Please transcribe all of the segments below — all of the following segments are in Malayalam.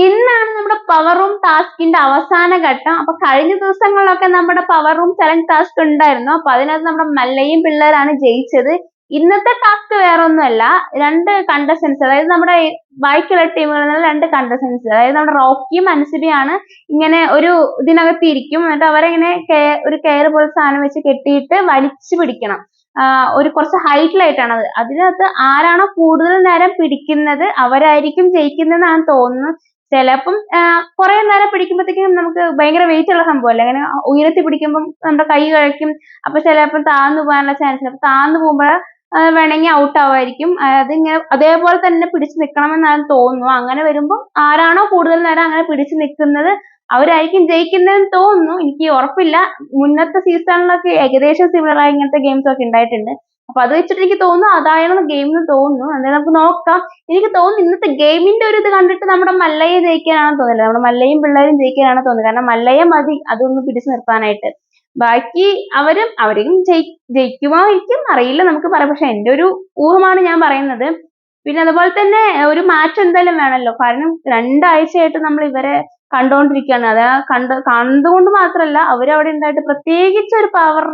ഇന്നാണ് നമ്മുടെ പവർ റൂം ടാസ്കിന്റെ അവസാന ഘട്ടം. അപ്പൊ കഴിഞ്ഞ ദിവസങ്ങളിലൊക്കെ നമ്മുടെ പവർ റൂം ചലഞ്ച് ടാസ്ക് ഉണ്ടായിരുന്നു. അപ്പൊ അതിനകത്ത് നമ്മുടെ മല്ലയും പിള്ളേരാണ് ജയിച്ചത്. ഇന്നത്തെ ടാസ്ക് വേറെ ഒന്നുമല്ല, രണ്ട് കണ്ടസ്റ്റൻസ്, അതായത് നമ്മുടെ ബാക്കിയുള്ള ടീമുകളിൽ നിന്ന് രണ്ട് കണ്ടസ്റ്റൻസ്, അതായത് നമ്മുടെ റോക്കിയും അൻസിബിയാണ് ഇങ്ങനെ ഒരു ഇതിനകത്ത് ഇരിക്കും. എന്നിട്ട് അവരെ ഇങ്ങനെ ഒരു കെയർ പോലെ സാധനം വെച്ച് കെട്ടിയിട്ട് വലിച്ചു പിടിക്കണം. ഒരു കുറച്ച് ഹൈറ്റിലായിട്ടാണ് അത്. അതിനകത്ത് ആരാണോ കൂടുതൽ നേരം പിടിക്കുന്നത് അവരായിരിക്കും ജയിക്കുന്നതെന്നാണ് തോന്നുന്നത്. ചിലപ്പം കുറെ നേരം പിടിക്കുമ്പോഴത്തേക്കും നമുക്ക് ഭയങ്കര വെയിറ്റ് ഉള്ള സംഭവമല്ലേ, അങ്ങനെ ഉയർത്തി പിടിക്കുമ്പം നമ്മുടെ കൈ കഴിക്കും. അപ്പൊ ചിലപ്പം താഴ്ന്നു പോകാനുള്ള ചാൻസ് ഉണ്ട്. അപ്പൊ താഴ്ന്നു പോകുമ്പോൾ വേണമെങ്കിൽ ഔട്ട് ആവുമായിരിക്കും. അതിങ്ങനെ അതേപോലെ തന്നെ പിടിച്ചു നിൽക്കണമെന്നാണ് തോന്നുന്നു. അങ്ങനെ വരുമ്പോൾ ആരാണോ കൂടുതൽ നേരം അങ്ങനെ പിടിച്ചു നിൽക്കുന്നത് അവരായിരിക്കും ജയിക്കുന്നതെന്ന് തോന്നുന്നു. എനിക്ക് ഉറപ്പില്ല. മുന്നത്തെ സീസണിലൊക്കെ ഏകദേശം സിമിലർ ആയി ഇങ്ങനത്തെ ഗെയിംസ് ഒക്കെ ഉണ്ടായിട്ടുണ്ട്. അപ്പൊ അത് വെച്ചിട്ട് എനിക്ക് തോന്നുന്നു അതായിരുന്നു ഗെയിം എന്ന് തോന്നുന്നു. എന്തായാലും നമുക്ക് നോക്കാം. എനിക്ക് തോന്നുന്നു ഇന്നത്തെ ഗെയിമിന്റെ ഒരു ഇത് കണ്ടിട്ട് നമ്മുടെ മല്ലയെ ജയിക്കാനാണ് തോന്നുന്നത്. നമ്മുടെ മല്ലയും പിള്ളേരും ജയിക്കാനാണ് തോന്നുന്നത്. കാരണം മല്ലയെ മതി അതൊന്ന് പിടിച്ചു നിർത്താനായിട്ട്. ബാക്കി അവരും ജയിക്കുമായിരിക്കും, അറിയില്ല, നമുക്ക് പറയാം. പക്ഷെ എന്റെ ഒരു ഊഹമാണ് ഞാൻ പറയുന്നത്. പിന്നെ അതുപോലെ തന്നെ ഒരു മാറ്റം എന്തായാലും വേണമല്ലോ. കാരണം രണ്ടാഴ്ചയായിട്ട് നമ്മൾ ഇവരെ കണ്ടുകൊണ്ടിരിക്കുകയാണ്. അത് കണ്ടുകൊണ്ട് മാത്രമല്ല, അവരവിടെ ഉണ്ടായിട്ട് പ്രത്യേകിച്ച് ഒരു പവർ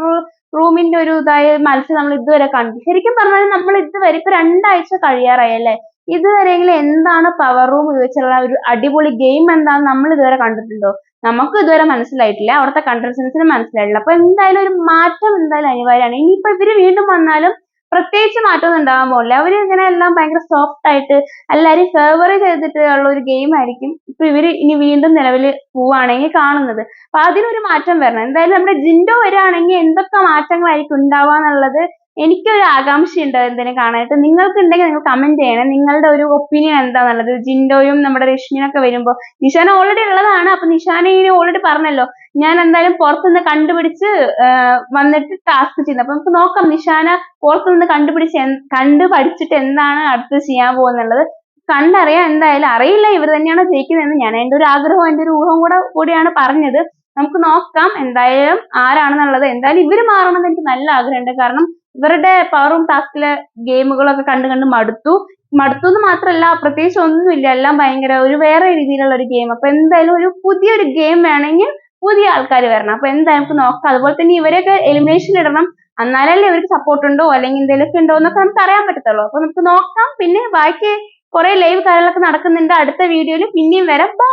റൂമിന്റെ ഒരു ഇതായ മത്സരം നമ്മൾ ഇതുവരെ കണ്ടു. ശരിക്കും പറഞ്ഞാൽ നമ്മൾ ഇതുവരെ ഇപ്പൊ രണ്ടാഴ്ച കഴിയാറായി അല്ലേ, ഇതുവരെയെങ്കിലും എന്താണ് പവർ റൂം വെച്ചുള്ള ഒരു അടിപൊളി ഗെയിം എന്താണെന്ന് നമ്മൾ ഇതുവരെ കണ്ടിട്ടുണ്ടോ? നമുക്ക് ഇതുവരെ മനസ്സിലായിട്ടില്ല, അവിടുത്തെ കണ്ടസ്റ്റൻസിന് മനസ്സിലായിട്ടില്ല. അപ്പൊ എന്തായാലും ഒരു മാറ്റം എന്തായാലും അനിവാര്യമാണ്. ഇനിയിപ്പോ ഇവര് വീണ്ടും വന്നാലും പ്രത്യേകിച്ച് മാറ്റമൊന്നും ഉണ്ടാകാൻ പോകുന്നില്ല. അവര് ഇങ്ങനെ എല്ലാം ഭയങ്കര സോഫ്റ്റ് ആയിട്ട് എല്ലാരും ഫേവർ ചെയ്തിട്ട് ഉള്ള ഒരു ഗെയിം ആയിരിക്കും ഇപ്പൊ ഇവര് ഇനി വീണ്ടും നിലവിൽ പോവുകയാണെങ്കിൽ കാണുന്നത്. അപ്പൊ അതിനൊരു മാറ്റം വരണം. എന്തായാലും നമ്മുടെ ജിൻഡോ വരികയാണെങ്കിൽ എന്തൊക്കെ മാറ്റങ്ങളായിരിക്കും ഉണ്ടാവുക എന്നുള്ളത് എനിക്കൊരു ആകാംക്ഷയുണ്ട് എന്തിനെ കാണാനായിട്ട്. നിങ്ങൾക്ക് ഉണ്ടെങ്കിൽ നിങ്ങൾ കമന്റ് ചെയ്യണം. നിങ്ങളുടെ ഒരു ഒപ്പീനിയൻ എന്താന്നുള്ളത്. ജിൻഡോയും നമ്മുടെ രശ്മിനൊക്കെ വരുമ്പോ, നിഷാന ഓൾറെഡി ഉള്ളതാണ്. അപ്പൊ നിഷാന ഇങ്ങനെ ഓൾറെഡി പറഞ്ഞല്ലോ, ഞാൻ എന്തായാലും പുറത്തുനിന്ന് കണ്ടുപിടിച്ച് വന്നിട്ട് ടാസ്ക് ചെയ്യുന്നത്. അപ്പൊ നമുക്ക് നോക്കാം നിഷാന പുറത്തുനിന്ന് കണ്ടു പഠിച്ചിട്ട് എന്താണ് അടുത്ത് ചെയ്യാൻ പോകുന്നുള്ളത്. കണ്ടറിയാം. എന്തായാലും അറിയില്ല ഇവർ തന്നെയാണോ ജയിക്കുന്നതെന്ന്. ഞാൻ എൻ്റെ ഒരു ആഗ്രഹവും എൻ്റെ ഒരു ഊഹവും കൂടിയാണ് പറഞ്ഞത്. നമുക്ക് നോക്കാം എന്തായാലും ആരാണെന്നുള്ളത്. എന്തായാലും ഇവര് മാറണമെന്ന് എനിക്ക് നല്ല ആഗ്രഹമുണ്ട്. കാരണം ഇവരുടെ പവർ റൂം ടാസ്കിലെ ഗെയിമുകളൊക്കെ കണ്ട് മടുത്തു എന്ന് മാത്രമല്ല, പ്രത്യേകിച്ച് ഒന്നുമില്ല, എല്ലാം ഭയങ്കര ഒരു വേറെ രീതിയിലുള്ള ഒരു ഗെയിം. അപ്പൊ എന്തായാലും ഒരു പുതിയൊരു ഗെയിം വേണമെങ്കിൽ പുതിയ ആൾക്കാർ വരണം. അപ്പൊ എന്തായാലും നമുക്ക് നോക്കാം. അതുപോലെ തന്നെ ഇവരെയൊക്കെ എലിമിനേഷൻ ഇടണം. എന്നാലല്ലേ ഇവർക്ക് സപ്പോർട്ട് ഉണ്ടോ അല്ലെങ്കിൽ എന്തെങ്കിലുമൊക്കെ ഉണ്ടോ എന്നൊക്കെ നമുക്ക് അറിയാൻ പറ്റത്തുള്ളൂ. അപ്പൊ നമുക്ക് നോക്കാം. പിന്നെ ബാക്കി കുറെ ലൈവ് കാര്യങ്ങളൊക്കെ നടക്കുന്നുണ്ട്. അടുത്ത വീഡിയോയിൽ പിന്നെയും വരാം. ബൈ.